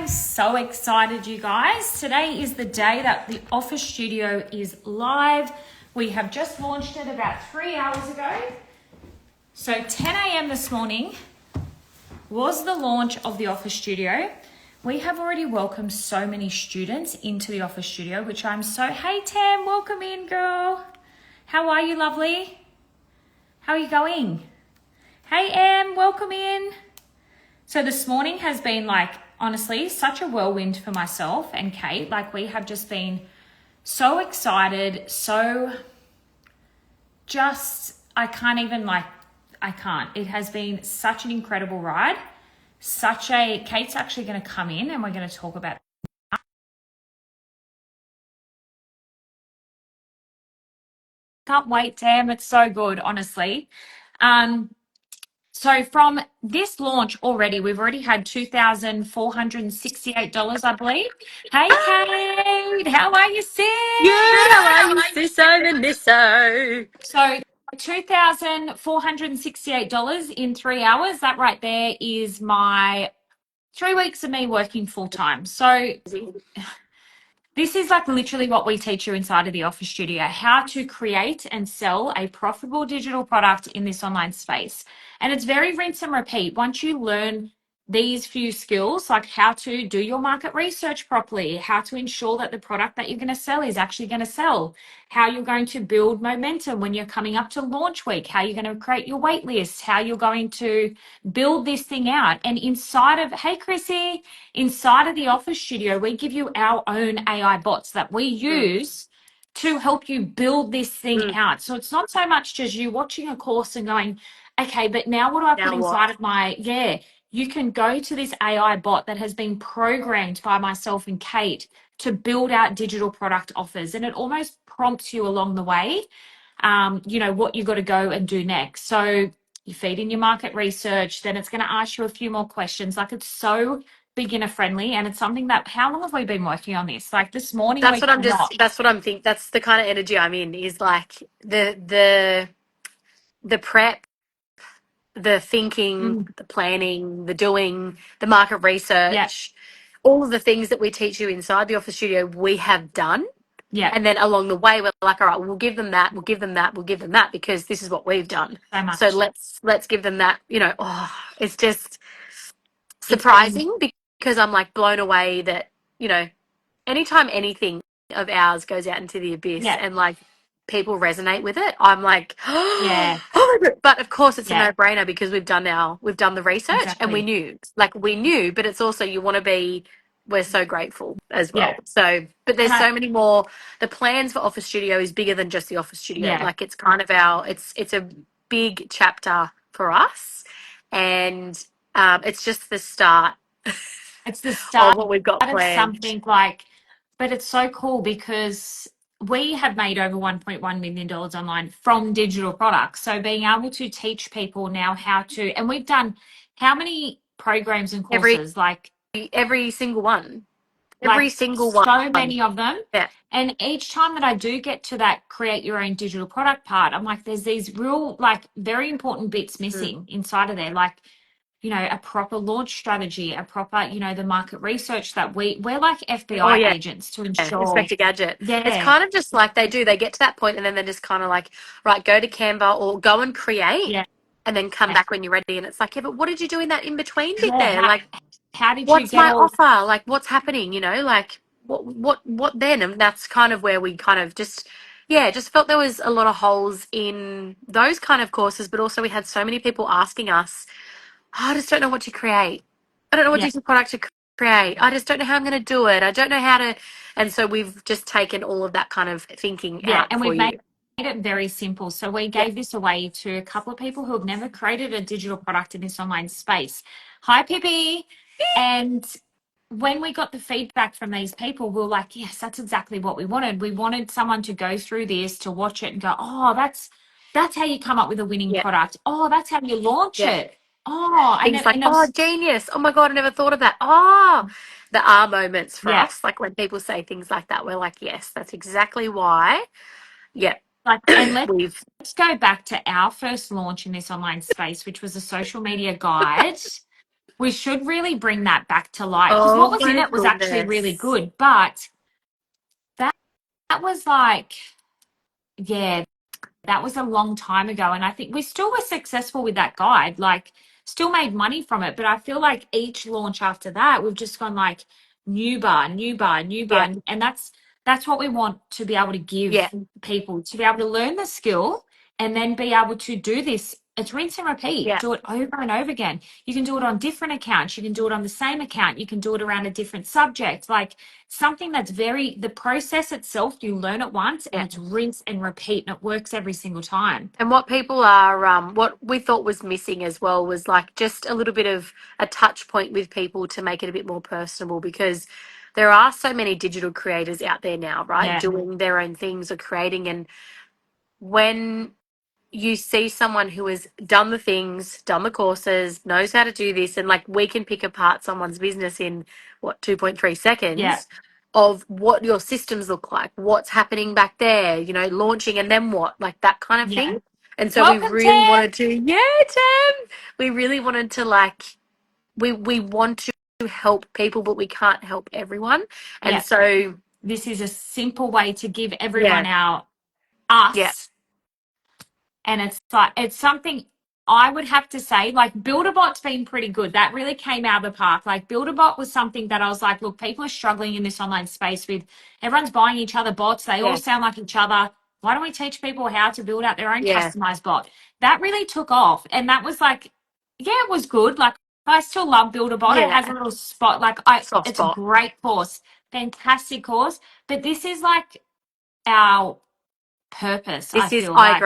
am so excited, you guys. Today is the day that the Office Studio is live. We have just launched it about 3 hours ago. So 10 a.m. this morning was the launch of the Office Studio. We have already welcomed so many students into the Office Studio, which I'm so, hey Tam, welcome in, girl. How are you, lovely? How are you going? Hey Em, welcome in. So this morning has been honestly, such a whirlwind for myself and Kate. We have just been so excited, I can't. It has been such an incredible ride. Kate's actually going to come in and we're going to talk about. Can't wait, Tam. It's so good, honestly. So from this launch already, we've already had $2,468, I believe. Hey, Kate. How are you, sis? Good, how are you, Siso and Nisso? So $2,468 in 3 hours. That right there is my 3 weeks of me working full time. So this is literally what we teach you inside of the Office Studio, how to create and sell a profitable digital product in this online space. And it's very rinse and repeat. Once you learn these few skills, like how to do your market research properly, how to ensure that the product that you're going to sell is actually going to sell, how you're going to build momentum when you're coming up to launch week, how you're going to create your wait list, how you're going to build this thing out. And hey, Chrissy, inside of the Office Studio, we give you our own AI bots that we use to help you build this thing out. So it's not so much just you watching a course and going, okay, but now what do I put inside of you can go to this AI bot that has been programmed by myself and Kate to build out digital product offers. And it almost prompts you along the way, what you got to go and do next. So you feed in your market research, then it's going to ask you a few more questions. It's so beginner friendly, and it's something that, how long have we been working on this? This morning That's what I'm thinking. That's the kind of energy I'm in, is the prep, the thinking, the planning, the doing, the market research, all of the things that we teach you inside the Office Studio, we have done. Yeah. And then along the way, we're like, all right, we'll give them that, we'll give them that, we'll give them that, because this is what we've done. So let's give them that, it's just surprising, because I'm blown away that, anytime anything of ours goes out into the abyss and people resonate with it, I'm like, oh my God. But of course it's a no-brainer, because we've done the research and we knew, but it's also, we're so grateful as well. So, but there's so many more. The plans for Office Studio is bigger than just the Office Studio. It's kind of it's a big chapter for us, and it's just the start. It's the start of what we've got planned. But it's so cool because we have made over $1.1 million online from digital products. So being able to teach people now and we've done how many programs and courses? Every single one. Every single one. So many of them. Yeah. And each time that I do get to that create your own digital product part, I'm like, there's these real, very important bits missing inside of there. A proper launch strategy, a proper, the market research that we're like FBI agents to ensure. Inspector Gadget. It's kind of just they get to that point and then they're just kind of right, go to Canva or go and create and then come back when you're ready. And it's but what did you do in that in-between bit there? How did what's my offer? What's happening? What then? And that's kind of where we kind of just felt there was a lot of holes in those kind of courses, but also we had so many people asking us, I just don't know what to create. I don't know what digital product to create. I just don't know how I'm going to do it. I don't know how to. And so we've just taken all of that kind of thinking out and for we've you. made it very simple. So we gave this away to a couple of people who have never created a digital product in this online space. Hi, Pippi. And when we got the feedback from these people, we were like, yes, that's exactly what we wanted. We wanted someone to go through this, to watch it and go, oh, that's how you come up with a winning product. Oh, that's how you launch it. Oh, things genius. Oh my God, I never thought of that. Oh, the aha moments for us. When people say things like that, we're like, yes, that's exactly why. Yeah. And let's go back to our first launch in this online space, which was a social media guide. We should really bring that back to light because what Oh was in my it was actually really goodness. good. But that that was like, yeah, that was a long time ago. And I think we still were successful with that guide, like still made money from it. But I feel like each launch after that, we've just gone like new bar, new bar, new bar. Yeah. And that's what we want to be able to Yeah. give people, to be able to learn the skill and then be able to do this. It's rinse and repeat. Yeah. Do it over and over again. You can do it on different accounts. You can do it on the same account. You can do it around a different subject. Like something that's the process itself, you learn it once and Yeah. it's rinse and repeat and it works every single time. And what people are, what we thought was missing as well was like just a little bit of a touch point with people to make it a bit more personable, because there are so many digital creators out there now, right? Yeah. Doing their own things or creating. And when you see someone who has done the things, done the courses, knows how to do this, and like we can pick apart someone's business in what, 2.3 Yeah. seconds of what your systems look like, what's happening back there, you know, launching and then what, like that kind of Yeah. thing. And so we Welcome, really Tim. wanted to, yeah, Tim, we really wanted to like, we want to help people, but we can't help everyone. And Yeah. so, This is a simple way to give yeah, everyone our yeah, us. And it's like, it's something I would have to say, like Builderbot's been pretty good. That really came out of the park. Like Builderbot was something that I was like, look, people are struggling in this online space with everyone's buying each other bots. They all yeah, sound like each other. Why don't we teach people how to build out their own yeah, customized bot? That really took off. And that was like, yeah, it was good. Like I still love Builderbot. It has a yeah, little spot. soft It's a spot. great course, fantastic course. But this is like our purpose, I This is, feel I like.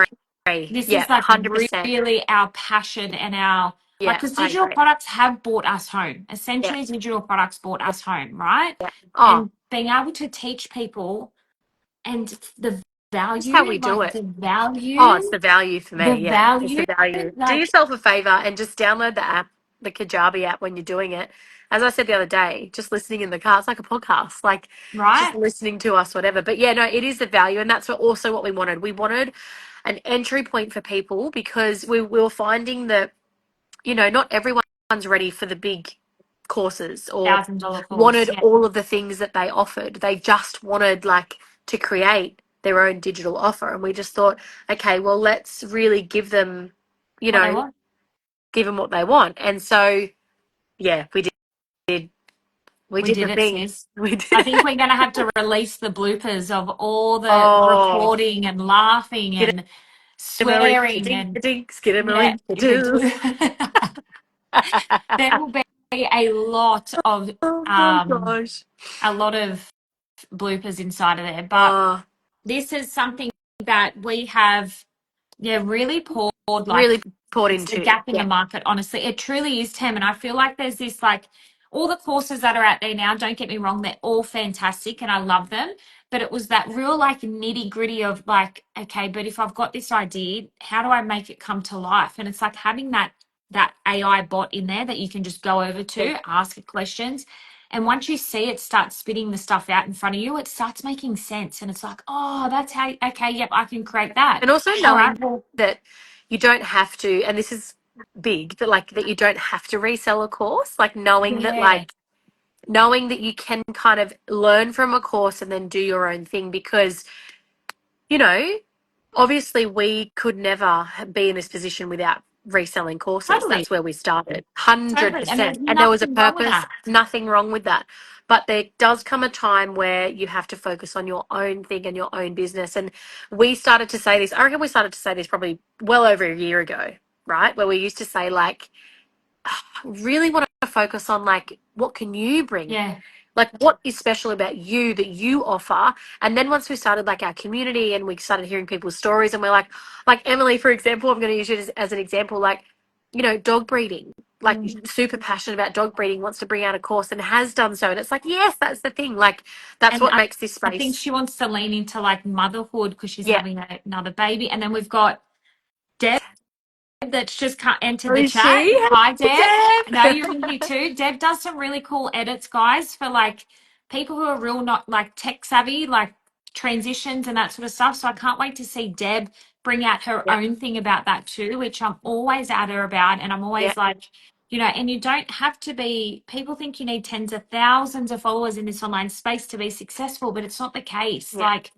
agree. This Yeah, is like 100%. really our passion and our like Yeah, because I digital agree. products have bought us home. Yeah, Essentially, digital products bought us home, right? yeah. Oh, And being able to teach people and just how we do like it. Oh, it's the value for the me. Yeah, it's the value, value. Do like yourself a favor and just download the app, the Kajabi app, when you're doing it. As I said the other day, just listening in the car, it's like a podcast, like just right? listening to us, whatever. But yeah, no, it is the value. And that's also what we wanted. We wanted an entry point for people because we were finding that, you know, not everyone's ready for the big courses or $1,000 course, wanted yeah, all of the things that they offered. They just wanted like to create their own digital offer. And we just thought, okay, well, let's really give them, you what they know, want. give them what they want. And so, yeah, did. We We did did the it, thing. sis. We I did. think we're going to have to release the bloopers of all the Oh, recording and laughing get and him a ring, swearing dink, and dink, get him a yeah, ring, if it do. do. There will be a lot of Oh my um gosh. a lot of bloopers inside of there, but Oh, this is something that we have, yeah, really poured like really poured it's the into. gap in the Yeah, market, honestly. It truly is, Tim. And I feel like there's this like all the courses that are out there now, don't get me wrong, they're all fantastic and I love them. But it was that real like nitty gritty of like, okay, but if I've got this idea, how do I make it come to life? And it's like having that AI bot in there that you can just go over yeah. to, ask it questions. And once you see it start spitting the stuff out in front of you, it starts making sense. And it's like, oh, that's how, okay, yep, I can create that. And also All right, knowing well, that you don't have to, and this is big, but like that you don't have to resell a course, like yeah, knowing that you can kind of learn from a course and then do your own thing because, you know, obviously we could never be in this position without reselling courses. totally. That's where we started. Totally. And there's 100%. And there was a nothing wrong with purpose, that. nothing wrong with that. But there does come a time where you have to focus on your own thing and your own business. And we started to say this, I reckon we started to say this probably well over a year ago, right? Where we used to say, like, really want to focus on, like, what can you bring? Yeah. Like, what is special about you that you offer? And then once we started like our community and we started hearing people's stories, and we're like Emily, for example, I'm going to use it as an example, like, you know, dog breeding, like Mm. super passionate about dog breeding, wants to bring out a course and has done so. And it's like, yes, that's the thing. Like, that's And what makes this I think space. she wants to lean into like motherhood because she's Yeah. having another baby. And then we've got Deb that's just entered Oh, the is chat. she? Hi, Deb. I know Hey, you're in here too. Deb does some really cool edits, guys, for like people who are real not like tech savvy, like transitions and that sort of stuff. So I can't wait to see Deb bring out her yeah. own thing about that too, which I'm always at her about. And I'm Yeah. always like, you know, and you don't have to be, people think you need tens of thousands of followers in this online space to be successful, but it's not the case. Yeah. Like,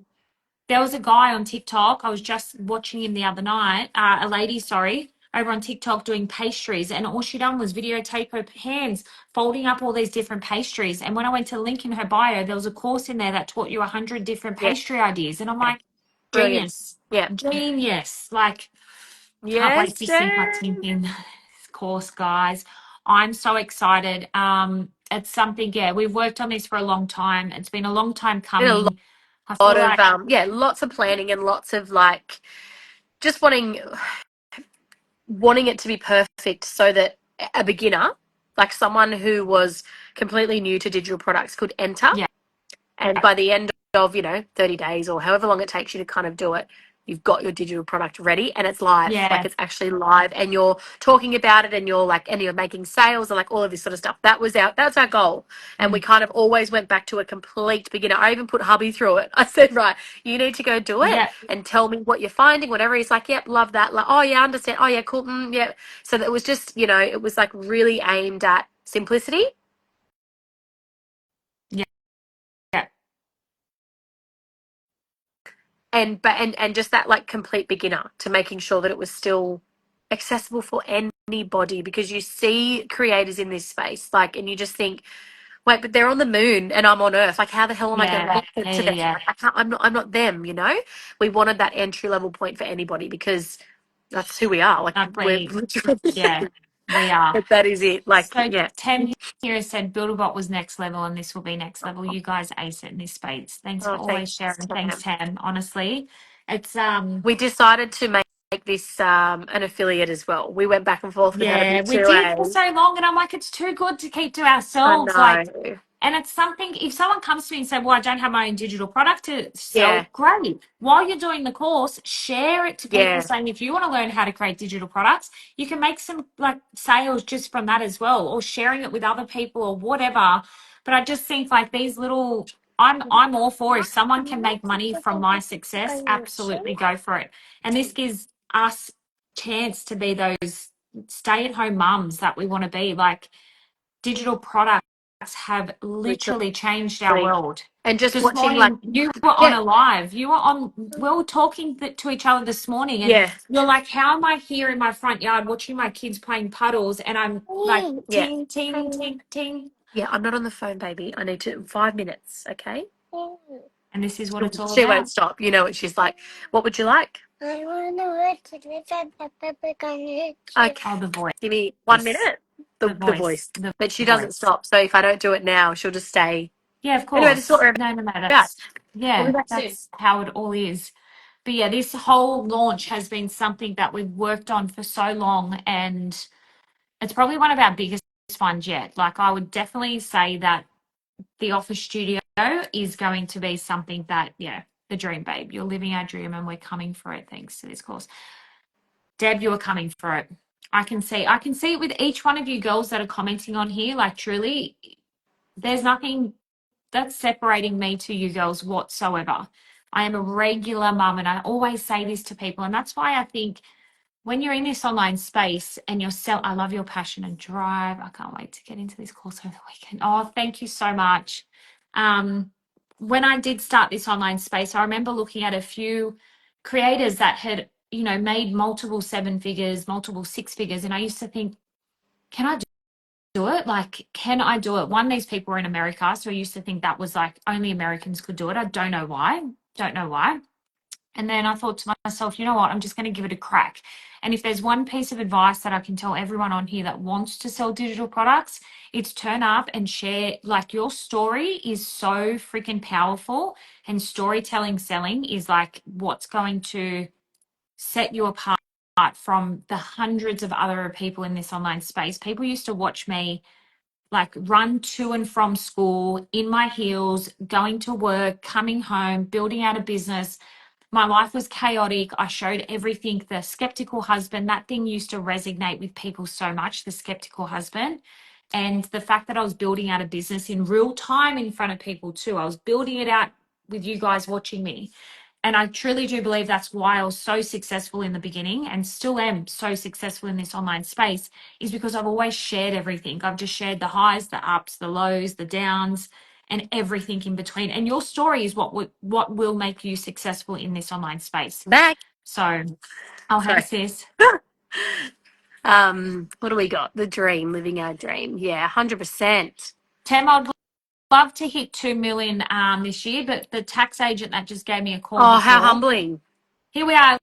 there was a guy on TikTok, I was just watching him the other night, a lady, sorry, over on TikTok doing pastries, and all she done was videotape her hands folding up all these different pastries. And when I went to link in her bio, there was a course in there that taught you 100 different Yeah. pastry ideas. And I'm like, Brilliant. genius, Yeah. genius. Like, can't wait Yes, to sink my teeth Jen. in this course, guys. I'm so excited. It's something, yeah, we've worked on this for a long time. It's been a long time Been a coming. I lot feel of like, lots of planning and lots of like just wanting it to be perfect so that a beginner, like someone who was completely new to digital products, could enter. yeah, And by the end of, 30 days or however long it takes you to kind of do it, you've got your digital product ready and it's live. Like yeah, it's actually live and you're talking about it and you're making sales and like all of this sort of stuff. That's our goal. And we mm, kind of always went back to a complete beginner. I even put hubby through it. I said, right, you need to go do it yeah, and tell me what you're finding, whatever. He's like, yep, love that. Like, oh yeah, understand. Oh yeah, cool. Yeah. So that was just, it was like really aimed at simplicity. yeah, yeah, And just that like complete beginner to making sure that it was still accessible for anybody, because you see creators in this space like and you just think, wait, but they're on the moon and I'm on earth, like how the hell am I going yeah, to get to them? yeah. I can't, I'm not them, we wanted that entry level point for anybody because that's who we are, like we're Exactly. literally Yeah, we are. but that is it, like, So yeah. Tem here has said Builderbot was next level and this will be next level. You guys ace it in this space. Thanks for Oh, always thanks, sharing. Thanks, Tam. Tam. Honestly, it's We decided to make this an affiliate as well. We went back and forth with how to yeah, do we did for 2A. so long, and I'm like, it's too good to keep to I ourselves. Like, know. and it's something, if someone comes to me and say, well, I don't have my own digital product to Yeah, sell, great. While you're doing the course, share it to people yeah. saying, if you want to learn how to create digital products, you can make some like sales just from that as well, or sharing it with other people or whatever. But I just think like these little, I'm all for, if someone can make money from my success, absolutely go for it. And this gives us chance to be those stay-at-home mums that we want to be. Like, digital products have literally changed our Literally. world. And just This watching, like, morning, you were on yeah, a live. You were on, we were talking to each other this morning, and yeah, you're like, how am I here in my front yard watching my kids playing puddles? And I'm like, yeah, ting, ting, ting, ting. yeah. I'm not on the phone, baby. I need to 5 minutes, okay? And this is what it's all She won't about. stop. You know what she's like. What would you like? Okay, Oh, the give me one voice, minute. the The voice, voice. the But she doesn't voice. stop. So if I don't do it now, she'll just stay. Yeah, of Anyway, this is what course. we're No, no, no. about. We'll be Yeah, back soon. that's how it all is. But yeah, this whole launch has been something that we've worked on for so long, and it's probably one of our biggest ones yet. Like, I would definitely say that the office studio is going to be something that, yeah, the dream, babe. You're living our dream, and we're coming for it thanks to this course. Deb, you are coming for it. I can see it with each one of you girls that are commenting on here. Like, truly, there's nothing that's separating me to you girls whatsoever. I am a regular mum, and I always say this to people, and that's why I think when you're in this online space and I love your passion and drive. I can't wait to get into this course over the weekend. Oh, thank you so much. When I did start this online space, I remember looking at a few creators that had, made multiple seven figures, multiple six figures, and I used to think, can I do it? Like, can I do it? One, these people were in America, so I used to think that was like only Americans could do it. I don't know why. Don't know why. And then I thought to myself, you know what? I'm just going to give it a crack. And if there's one piece of advice that I can tell everyone on here that wants to sell digital products, it's turn up and share. Like, your story is so freaking powerful, and storytelling selling is like what's going to set you apart from the hundreds of other people in this online space. People used to watch me like run to and from school in my heels, going to work, coming home, building out a business. My life was chaotic. I showed everything. The skeptical husband, that thing used to resonate with people so much, the skeptical husband. And the fact that I was building out a business in real time in front of people too. I was building it out with you guys watching me. And I truly do believe that's why I was so successful in the beginning and still am so successful in this online space, is because I've always shared everything. I've just shared the highs, the ups, the lows, the downs, and everything in between. And your story is what will make you successful in this online space. Back. So, oh, hey, Sorry. sis. What do we got? The dream, living our dream. Yeah, 100%. Tem, I'd love to hit 2 million this year, but the tax agent that just gave me a call Oh, how before, humbling. here we are,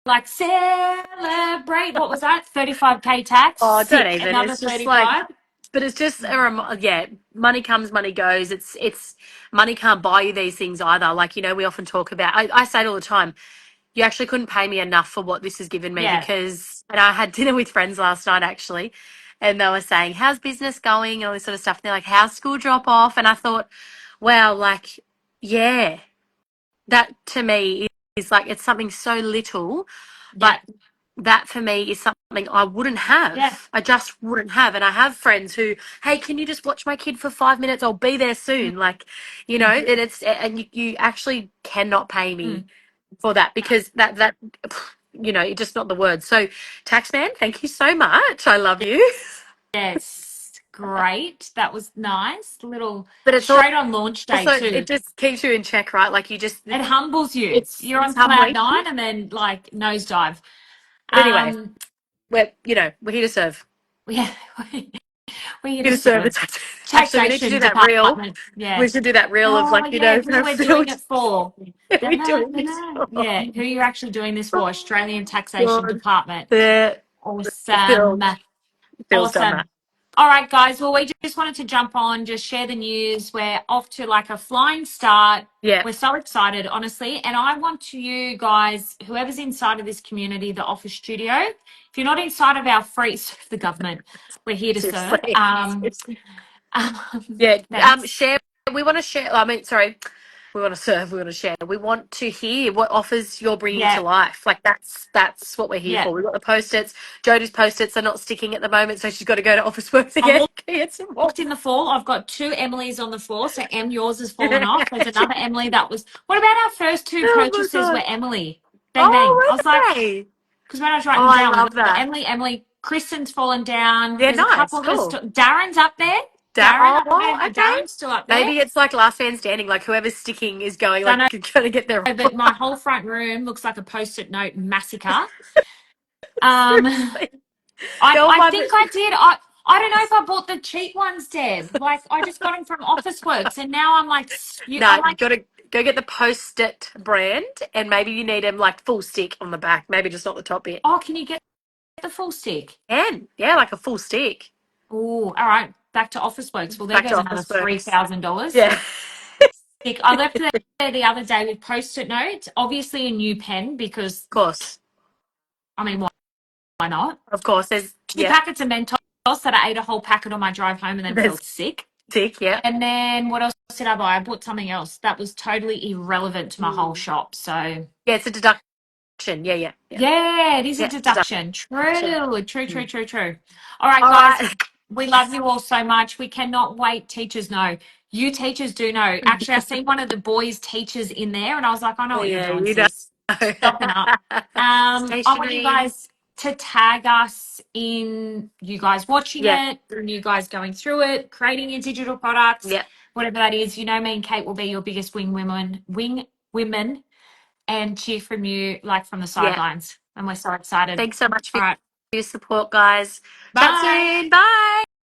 like, celebrate. What was that? 35K tax? Oh, don't Sick. even. Another It's just like, 35. but it's just yeah, money comes, money goes. It's money can't buy you these things either. Like, we often talk about, I say it all the time, you actually couldn't pay me enough for what this has given me, Yeah. because, and I had dinner with friends last night actually, and they were saying, how's business going and all this sort of stuff. And they're like, how's school drop off? And I thought, wow, like, yeah, that to me is like, it's something so little, Yeah. but that for me is something I wouldn't Yeah. have. I just wouldn't have. And I have friends who, hey, can you just watch my kid for 5 minutes? I'll be there soon. Like, Mm, and you actually cannot pay me mm. for that, because that you're just not the word. So, Taxman, thank you so much. I love you. Yes. Great. That was nice. Little But it's straight on launch day, also, it too. just keeps you in check, right? Like, you just, It humbles you. You're it's on cloud humbling. nine and then, like, nosedive. But anyway, Um, we're here to serve. yeah. We're here Here to to serve the serve. tax. Actually, we need to do Taxation that reel. department. Yeah. We should do that reel of, Oh, like, yeah. Who we're doing filled. it for. We're doing this. Yeah. Who you're actually doing this for? Australian Taxation God, Department. the Awesome. Phil's done that. Awesome. All right, guys. Well, we just wanted to jump on, just share the news. We're off to like a flying start. Yeah, We're so excited, honestly. And I want to you guys, whoever's inside of this community, the office studio, if you're not inside of our free, the government, we're here to serve. seriously. Yeah, Thanks. share. We want to share. I mean, sorry. We want to serve. We want to share. We want to hear what offers you're bringing to Yeah. life. Like, that's what we're here Yeah. for. We've got the post-its. Jodie's post-its are not sticking at the moment, so she's got to go to Officeworks again. I Get some more. walked in the fall. I've got 2 Emilys on the floor. So yours has fallen off. There's another Emily that was. What about our first 2 Oh my purchases were god. Emily? Bang bang. I Oh, was like, were they? because when I was Oh, writing them I down, we've love got that. Emily, Kristen's fallen down. Yeah, There's a nice, couple that are cool. still. Darren's up there. Darren, I don't know if Okay. Darren's still up there. Maybe it's like last man standing. Like, whoever's sticking is going, Don't like, know, going to get there. but my whole front room looks like a post-it note massacre. Um, Seriously. Go I buy think the. I did. I don't know if I bought the cheap ones, Deb. Like I just got them from Officeworks, and now I'm like, No, I'm you like, got to go get the Post-it brand, and maybe you need them like full stick on the back. Maybe just not the top bit. oh, can you get the full stick? And yeah, like a full stick. Oh, all right. Back to Officeworks. Well, there Back to goes another Officeworks. $3,000. Yeah. Stick. I left it there the other day with post-it notes. Obviously, a new pen because Of course. I mean, why not? Of course. There's 2 yeah. packets of Mentos that I ate a whole packet on my drive home and then There's felt sick. stick. Yeah. And then what else did I buy? I bought something else that was totally irrelevant to my whole shop. So Yeah, it's a deduction. Yeah, yeah, yeah. yeah, it is a Yeah, deduction. deduction. True. All right, All guys, right. we love you all so much. We cannot wait. Teachers know. You teachers do know. Actually, I seen one of the boys' teachers in there, and I was like, I know what you're Yeah, doing, you know. sis. Stocking up. I want you Stationery. guys to tag us in you guys watching Yeah, it, and you guys going through it, creating your digital products, yeah, whatever that is. You know, me and Kate will be your biggest wing women, and cheer from you like from the yeah. sidelines. And we're so excited. Thanks so much for All right. your support, guys. Chat Bye. soon. Bye.